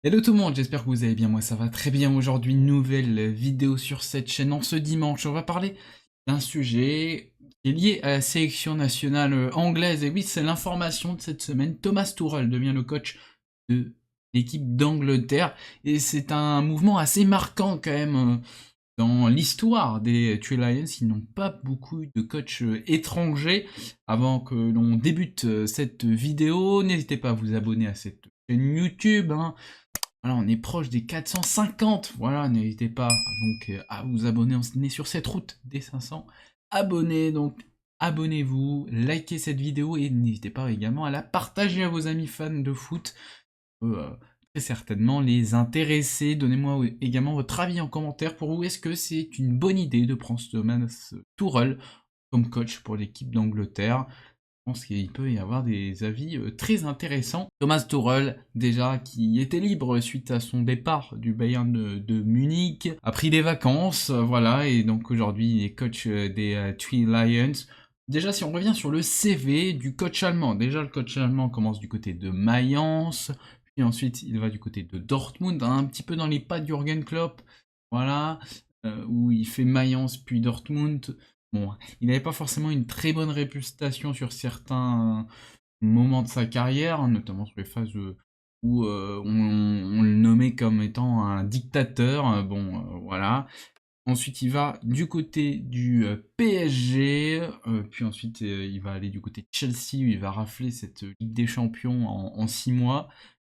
Hello tout le monde, j'espère que vous allez bien, moi ça va très bien. Aujourd'hui, nouvelle vidéo sur cette chaîne. En ce dimanche, on va parler d'un sujet qui est lié à la sélection nationale anglaise. Et oui, c'est l'information de cette semaine. Thomas Tuchel devient le coach de l'équipe d'Angleterre. Et c'est un mouvement assez marquant quand même dans l'histoire des Three Lions. Ils n'ont pas beaucoup de coachs étrangers. Avant que l'on débute cette vidéo, n'hésitez pas à vous abonner à cette chaîne YouTube, hein. Voilà, on est proche des 450. Voilà, n'hésitez pas donc à vous abonner. On est sur cette route des 500 abonnés. Donc abonnez-vous, likez cette vidéo et n'hésitez pas également à la partager à vos amis fans de foot. Très certainement les intéresser. Donnez-moi également votre avis en commentaire. Pour vous, est-ce que c'est une bonne idée de prendre Thomas Tuchel comme coach pour l'équipe d'Angleterre? Je pense qu'il peut y avoir des avis très intéressants. Thomas Tuchel, déjà, qui était libre suite à son départ du Bayern de Munich, a pris des vacances, voilà, et donc aujourd'hui il est coach des Three Lions. Déjà, si on revient sur le CV du coach allemand, déjà le coach allemand commence du côté de Mayence, puis ensuite il va du côté de Dortmund, un petit peu dans les pas de Jürgen Klopp, voilà, où il fait Mayence puis Dortmund. Bon, il n'avait pas forcément une très bonne réputation sur certains moments de sa carrière, hein, notamment sur les phases où on le nommait comme étant un dictateur. Bon, voilà. Ensuite, il va du côté du PSG, puis ensuite il va aller du côté de Chelsea, où il va rafler cette Ligue des Champions en 6 mois.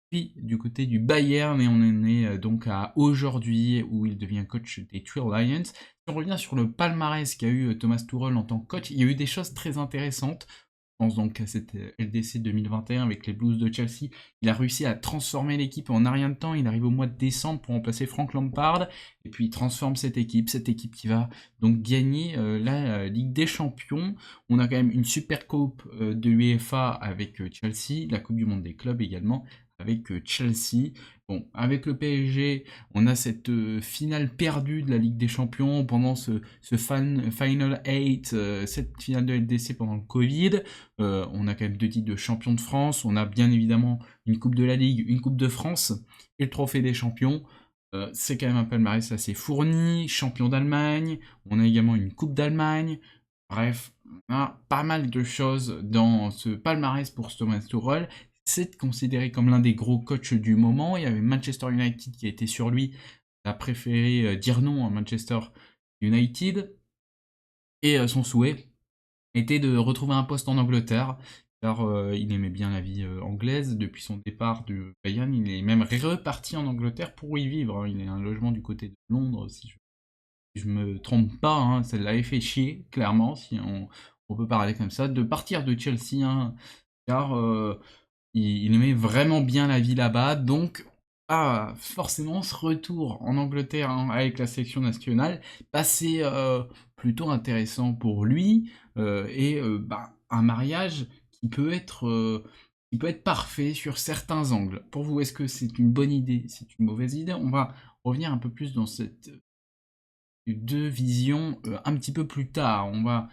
Puis du côté du Bayern, et on en est donc à aujourd'hui, où il devient coach des Three Lions. Si on revient sur le palmarès qu'a eu Thomas Tuchel en tant que coach, il y a eu des choses très intéressantes. Je pense donc à cette LDC 2021 avec les Blues de Chelsea. Il a réussi à transformer l'équipe en un rien de temps. Il arrive au mois de décembre pour remplacer Frank Lampard. Et puis il transforme cette équipe qui va donc gagner la Ligue des Champions. On a quand même une super coupe de l'UEFA avec Chelsea, la Coupe du Monde des clubs également avec Chelsea. Bon, avec le PSG, on a cette finale perdue de la Ligue des Champions pendant ce Final 8, cette finale de LDC pendant le Covid. On a quand même 2 titres de champion de France. On a bien évidemment une Coupe de la Ligue, une Coupe de France et le Trophée des Champions. C'est quand même un palmarès assez fourni. Champion d'Allemagne. On a également une Coupe d'Allemagne. Bref, on a pas mal de choses dans ce palmarès pour Thomas Tuchel. C'est considéré comme l'un des gros coachs du moment. Il y avait Manchester United qui a été sur lui. Il a préféré dire non à Manchester United. Et son souhait était de retrouver un poste en Angleterre, car il aimait bien la vie anglaise. Depuis son départ de Bayern, il est même reparti en Angleterre pour y vivre, hein. Il a un logement du côté de Londres, si je me trompe pas, hein. Ça l'avait fait chier, clairement, si on peut parler comme ça, de partir de Chelsea, hein, car il aimait vraiment bien la vie là-bas. Donc forcément ce retour en Angleterre, hein, avec la sélection nationale, bah, c'est plutôt intéressant pour lui, et bah, un mariage qui peut être parfait sur certains angles. Pour vous, est-ce que c'est une bonne idée, c'est une mauvaise idée? On va revenir un peu plus dans cette deux visions un petit peu plus tard. On va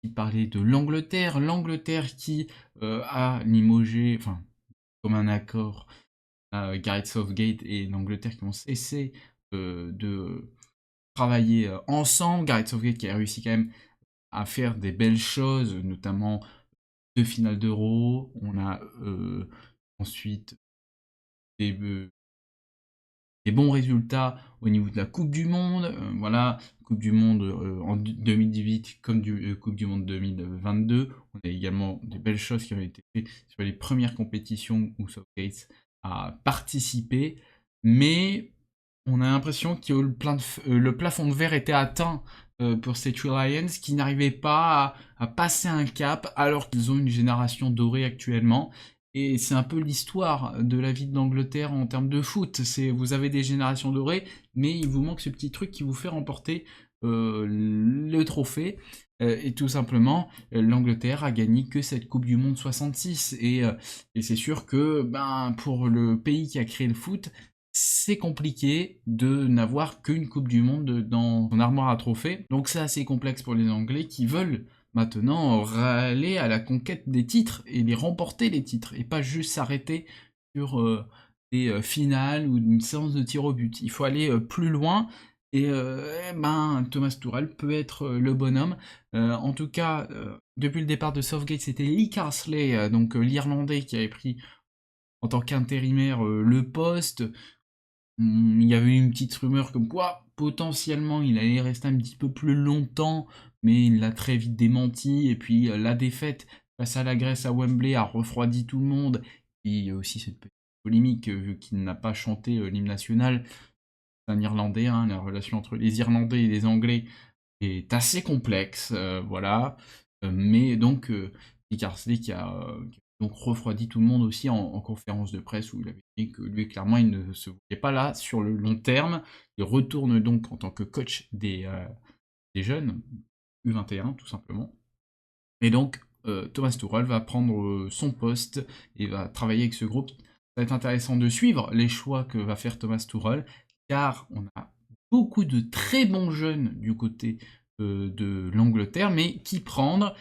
aussi parler de l'Angleterre, l'Angleterre qui a limogé, enfin comme un accord, Gareth Southgate et l'Angleterre qui ont cessé de travailler ensemble. Gareth Southgate qui a réussi quand même à faire des belles choses, notamment 2 finales d'Euro. On a ensuite des, euh, des bons résultats au niveau de la Coupe du Monde. Voilà, Coupe du Monde en 2018 comme Coupe du Monde 2022. On a également des belles choses qui ont été faites sur les premières compétitions où Southgate a participé. Mais on a l'impression que le plafond de verre était atteint pour ces Three Lions qui n'arrivaient pas à passer un cap alors qu'ils ont une génération dorée actuellement. Et c'est un peu l'histoire de la vie de l'Angleterre en termes de foot. C'est vous avez des générations dorées, mais il vous manque ce petit truc qui vous fait remporter le trophée. Et tout simplement, l'Angleterre a gagné que cette Coupe du Monde 66. Et c'est sûr que ben, pour le pays qui a créé le foot, c'est compliqué de n'avoir qu'une Coupe du Monde dans son armoire à trophées. Donc c'est assez complexe pour les Anglais qui veulent maintenant aller à la conquête des titres et les remporter les titres et pas juste s'arrêter sur des finales ou d'une séance de tir au but. Il faut aller plus loin et Thomas Tuchel peut être le bonhomme. En tout cas, depuis le départ de Southgate, c'était Lee Carsley, donc l'Irlandais, qui avait pris en tant qu'intérimaire le poste. Il y avait eu une petite rumeur comme quoi potentiellement il allait rester un petit peu plus longtemps, mais il l'a très vite démenti. Et puis la défaite face à la Grèce à Wembley a refroidi tout le monde. Et il y a aussi cette petite polémique, vu qu'il n'a pas chanté l'hymne national. C'est un Irlandais, hein, la relation entre les Irlandais et les Anglais est assez complexe, voilà. Mais donc, Dick Arsley qui a donc refroidi tout le monde aussi en conférence de presse où il avait dit que lui, clairement, il ne se voyait pas là sur le long terme. Il retourne donc en tant que coach des jeunes, U21 tout simplement. Et donc, Thomas Tuchel va prendre son poste et va travailler avec ce groupe. Ça va être intéressant de suivre les choix que va faire Thomas Tuchel, car on a beaucoup de très bons jeunes du côté de l'Angleterre, mais qui prendre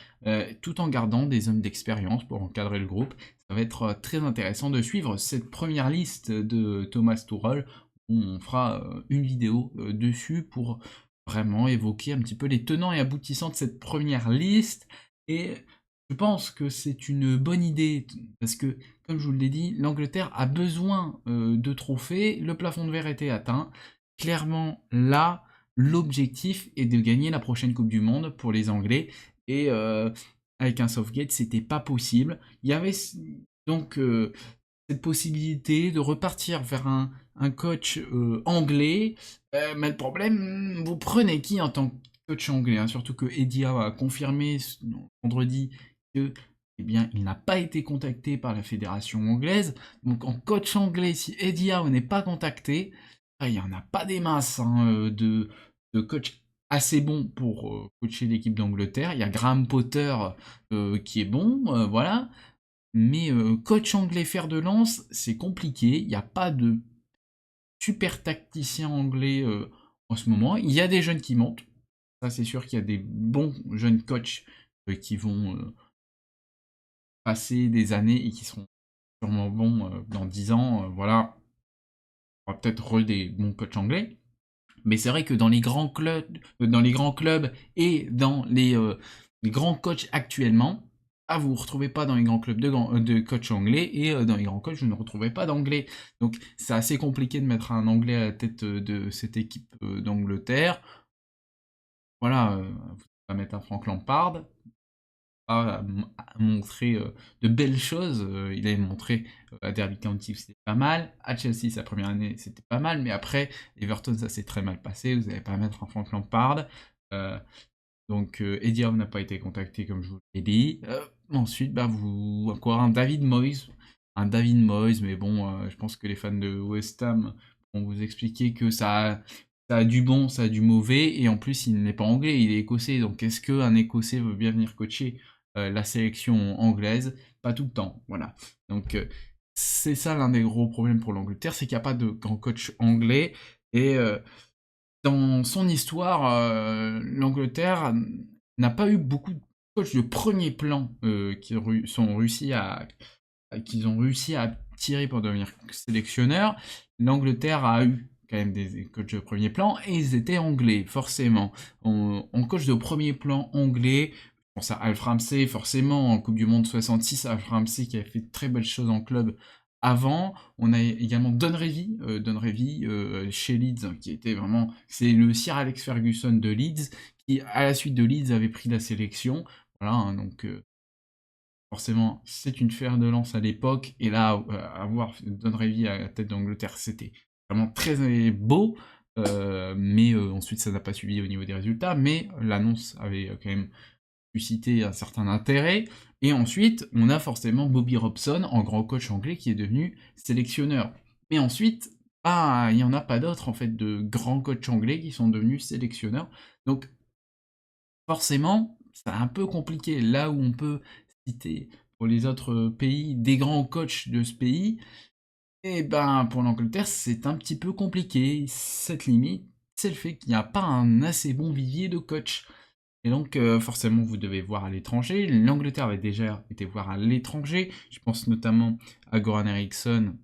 tout en gardant des hommes d'expérience pour encadrer le groupe. Ça va être très intéressant de suivre cette première liste de Thomas Tuchel. On fera une vidéo dessus pour vraiment évoquer un petit peu les tenants et aboutissants de cette première liste. Et je pense que c'est une bonne idée, parce que, comme je vous l'ai dit, l'Angleterre a besoin de trophées, le plafond de verre était atteint. Clairement, là, l'objectif est de gagner la prochaine Coupe du Monde pour les Anglais, et avec un Southgate, c'était pas possible. Il y avait donc cette possibilité de repartir vers un coach anglais, mais le problème, vous prenez qui en tant que coach anglais, hein, surtout que Eddie Howe a confirmé vendredi que eh bien, il n'a pas été contacté par la fédération anglaise. Donc en coach anglais, si Eddie Howe n'est pas contacté, il n'y en a pas des masses, hein, de coach assez bons pour coacher l'équipe d'Angleterre. Il y a Graham Potter qui est bon, voilà. Mais coach anglais fer de lance, c'est compliqué. Il n'y a pas de super tacticien anglais en ce moment. Il y a des jeunes qui montent. Ça, c'est sûr qu'il y a des bons jeunes coachs qui vont passer des années et qui seront sûrement bons dans 10 ans. Voilà, on va peut-être des bons coachs anglais. Mais c'est vrai que dans les grands clubs et dans les grands coachs actuellement, vous ne vous retrouvez pas dans les grands clubs de coach anglais, et dans les grands coachs, vous ne retrouvez pas d'anglais. Donc c'est assez compliqué de mettre un anglais à la tête de cette équipe d'Angleterre. Voilà, vous pas mettre un Frank Lampard, a montré de belles choses. Il avait montré à Derby County c'était pas mal. À Chelsea, sa première année, c'était pas mal. Mais après, Everton, ça s'est très mal passé. Vous n'allez pas mettre un Frank Lampard. Donc, Eddie Howe n'a pas été contacté, comme je vous l'ai dit. Ensuite, vous encore un David Moyes. Un David Moyes, mais bon, je pense que les fans de West Ham vont vous expliquer que ça a du bon, ça a du mauvais, et en plus, il n'est pas anglais, il est écossais. Donc, est-ce qu'un écossais veut bien venir coacher la sélection anglaise? Pas tout le temps, voilà. Donc, c'est ça l'un des gros problèmes pour l'Angleterre, c'est qu'il n'y a pas de grand coach anglais, et dans son histoire, l'Angleterre n'a pas eu beaucoup de coachs de premier plan qu'ils ont réussi à tirer pour devenir sélectionneurs. L'Angleterre a eu quand même des coachs de premier plan, et ils étaient anglais, forcément. En coach de premier plan anglais, je pense à Alf Ramsey, forcément, en Coupe du Monde 66, Alf Ramsey qui a fait de très belles choses en club avant. On a également Don Revie chez Leeds, qui était vraiment, c'est le Sir Alex Ferguson de Leeds, qui à la suite de Leeds avait pris la sélection. Voilà, hein, donc forcément, c'est une fer de lance à l'époque, et là, avoir Don Revie à la tête d'Angleterre, c'était vraiment très beau, mais ensuite ça n'a pas suivi au niveau des résultats, mais l'annonce avait quand même suscité un certain intérêt. Et ensuite, on a forcément Bobby Robson en grand coach anglais qui est devenu sélectionneur. Mais ensuite, il n'y en a pas d'autres en fait de grands coachs anglais qui sont devenus sélectionneurs. Donc forcément, c'est un peu compliqué. Là où on peut citer pour les autres pays des grands coachs de ce pays, et pour l'Angleterre, c'est un petit peu compliqué. Cette limite, c'est le fait qu'il n'y a pas un assez bon vivier de coachs. Et donc, forcément, vous devez voir à l'étranger. L'Angleterre avait déjà été voir à l'étranger. Je pense notamment à Goran Eriksson,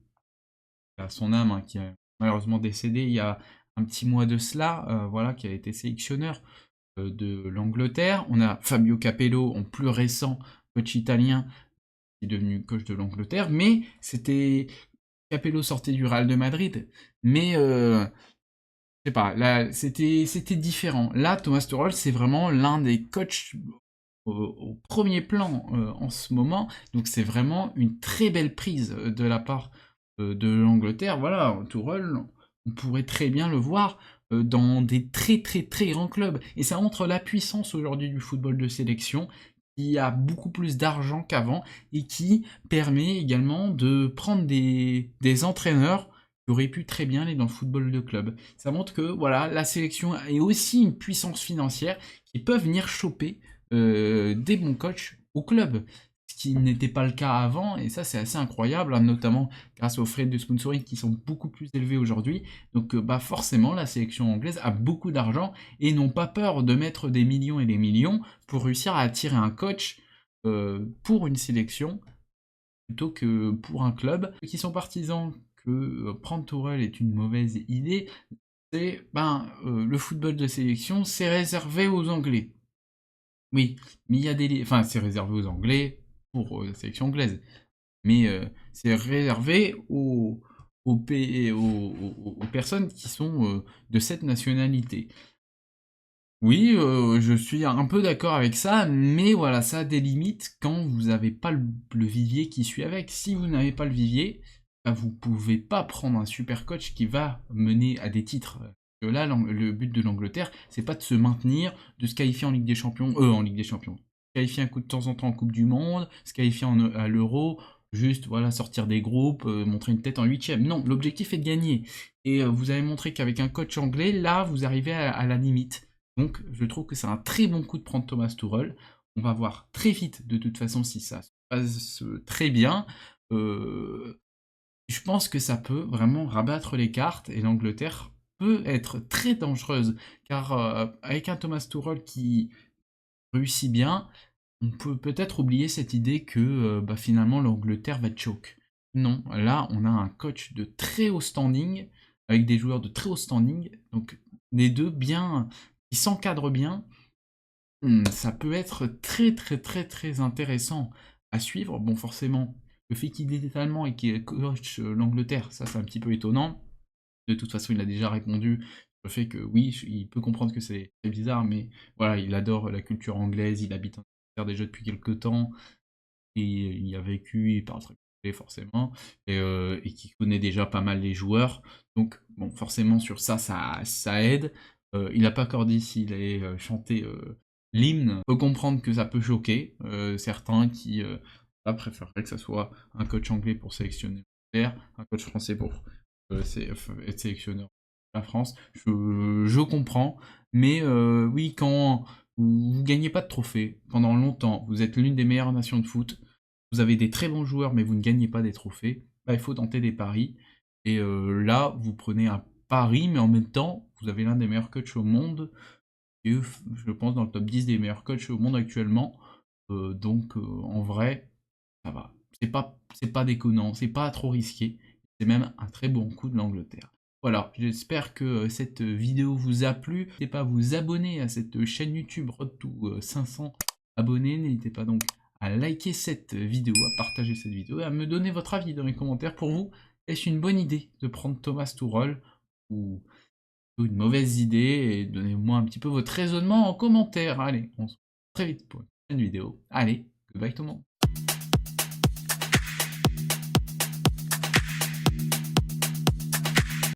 à son âme, hein, qui est malheureusement décédé il y a un petit mois de cela, voilà, qui a été sélectionneur de l'Angleterre. On a Fabio Capello, en plus récent, coach italien, qui est devenu coach de l'Angleterre, mais c'était Capello sortait du Real de Madrid, mais je sais pas, là c'était différent. Là, Thomas Tuchel, c'est vraiment l'un des coachs au premier plan en ce moment, donc c'est vraiment une très belle prise de la part de l'Angleterre. Voilà, Tuchel, on pourrait très bien le voir dans des très très très grands clubs, et ça montre la puissance aujourd'hui du football de sélection, qui a beaucoup plus d'argent qu'avant, et qui permet également de prendre des entraîneurs qui auraient pu très bien aller dans le football de club. Ça montre que voilà, la sélection est aussi une puissance financière qui peut venir choper des bons coachs au club, ce qui n'était pas le cas avant, et ça c'est assez incroyable, hein, notamment grâce aux frais de sponsoring qui sont beaucoup plus élevés aujourd'hui. Donc bah forcément la sélection anglaise a beaucoup d'argent et n'ont pas peur de mettre des millions et des millions pour réussir à attirer un coach pour une sélection plutôt que pour un club. Ceux qui sont partisans que prendre Tourelle est une mauvaise idée, c'est le football de sélection, c'est réservé aux Anglais. Oui, mais il y a des... Enfin, c'est réservé aux Anglais pour la sélection anglaise. Mais c'est réservé aux personnes qui sont de cette nationalité. Oui, je suis un peu d'accord avec ça, mais voilà, ça a des limites quand vous n'avez pas le vivier qui suit avec. Si vous n'avez pas le vivier, bah, vous pouvez pas prendre un super coach qui va mener à des titres. Là, le but de l'Angleterre, c'est pas de se maintenir, de se qualifier en Ligue des Champions, en Ligue des Champions, se qualifier un coup de temps en temps en Coupe du Monde, se qualifier à l'Euro, juste voilà, sortir des groupes, montrer une tête en huitième. Non, l'objectif est de gagner. Et vous avez montré qu'avec un coach anglais, là, vous arrivez à la limite. Donc, je trouve que c'est un très bon coup de prendre Thomas Tuchel. On va voir très vite, de toute façon, si ça se passe très bien. Je pense que ça peut vraiment rabattre les cartes, et l'Angleterre peut être très dangereuse, car avec un Thomas Tuchel qui réussit bien, on peut peut-être oublier cette idée que finalement l'Angleterre va être choke. Non, là on a un coach de très haut standing, avec des joueurs de très haut standing, donc les deux bien, qui s'encadrent bien. Ça peut être très très très très intéressant à suivre. Bon, forcément, le fait qu'il est allemand et qu'il coach l'Angleterre, ça c'est un petit peu étonnant. De toute façon, il a déjà répondu sur le fait que oui, il peut comprendre que c'est bizarre, mais voilà, il adore la culture anglaise, il habite en Angleterre déjà depuis quelques temps, et il y a vécu, il parle très bien anglais forcément, et qui connaît déjà pas mal les joueurs. Donc bon, forcément sur ça aide. Il n'a pas encore dit s'il allait chanter l'hymne. On peut comprendre que ça peut choquer certains qui préféreraient que ça soit un coach anglais pour sélectionner l'Angleterre, un coach français pour être sélectionneur de la France. Je comprends, mais oui, quand vous gagnez pas de trophées pendant longtemps, vous êtes l'une des meilleures nations de foot, vous avez des très bons joueurs, mais vous ne gagnez pas des trophées, bah, il faut tenter des paris. Et là, vous prenez un pari, mais en même temps, vous avez l'un des meilleurs coachs au monde, et je pense dans le top 10 des meilleurs coachs au monde actuellement. Donc en vrai, ça va. C'est pas déconnant, c'est pas trop risqué. C'est même un très bon coup de l'Angleterre. Voilà, j'espère que cette vidéo vous a plu. N'hésitez pas à vous abonner à cette chaîne YouTube Road to 500 abonnés. N'hésitez pas donc à liker cette vidéo, à partager cette vidéo et à me donner votre avis dans les commentaires. Pour vous, est-ce une bonne idée de prendre Thomas Tuchel ou une mauvaise idée? Et donnez-moi un petit peu votre raisonnement en commentaire. Allez, on se retrouve très vite pour une prochaine vidéo. Allez, goodbye tout le monde.